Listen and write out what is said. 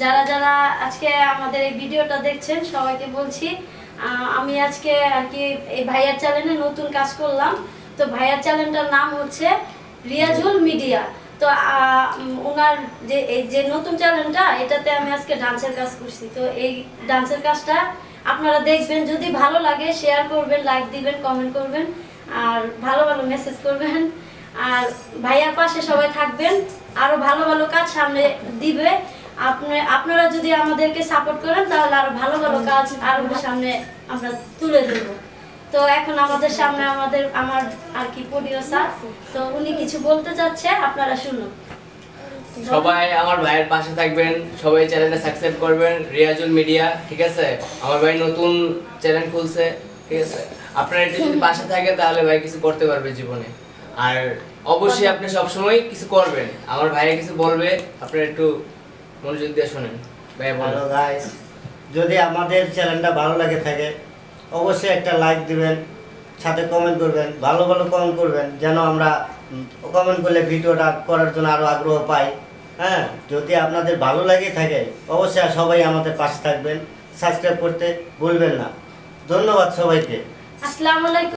যারা যারা আজকে আমাদের এই ভিডিওটা দেখছেন সবাইকে বলছি আমি আজকে আর কি এই ভাইয়ার চ্যানেলে নতুন কাজ করলাম। তো ভাইয়ার চ্যানেলটার নাম হচ্ছে রিয়াজুল মিডিয়া। তো ওনার যে এই যে নতুন চ্যানেলটা এটাতে আমি আজকে ডান্সের কাজ করছি। তো এই ডান্সের কাজটা আপনারা দেখবেন, যদি ভালো লাগে শেয়ার করবেন, লাইক দিবেন, কমেন্ট করবেন আর ভালো ভালো মেসেজ করবেন। আর ভাইয়ার পাশে সবাই থাকবেন, আরো ভালো ভালো কাজ সামনে দিবে। আপনারা যদি আমাদেরকে সাপোর্ট করেন তাহলে আরো ভালো ভালো কাজ আরো সামনে আমরা তুলে দেব। তো এখন আমাদের সামনে আমার আর কি প্রোডিউসার, তো উনি কিছু বলতে চাচ্ছে, আপনারা শুনুন। সবাই আমার ভাইয়ের পাশে থাকবেন, সবাই চ্যানেলটা সাবস্ক্রাইব করবেন, রিয়াজুল মিডিয়া, ঠিক আছে? আমার ভাই নতুন চ্যানেল খুলছে, ঠিক আছে? আপনারা একটু যদি পাশে থাকে তাহলে ভাই কিছু করতে পারবে জীবনে। আর অবশ্যই আপনি সবসময় কিছু করবেন, আমার ভাইয়া কিছু বলবে, আপনারা একটু মনোযোগ দিয়ে শুনেন। ভাইয়া বলো। হ্যালো গাইস, যদি আমাদের চ্যানেলটা ভালো লাগে থাকে অবশ্যই একটা লাইক দিবেন, সাথে কমেন্ট করবেন, ভালো ভালো কমেন্ট করবেন, যেন আমরা কমেন্ট করলে ভিডিওটা করার জন্য আরও আগ্রহ পাই। হ্যাঁ, যদি আপনাদের ভালো লাগে থাকে অবশ্যই সবাই আমাদের পাশে থাকবেন, সাবস্ক্রাইব করতে ভুলবেন না। ধন্যবাদ সবাইকে। আসসালামু আলাইকুম।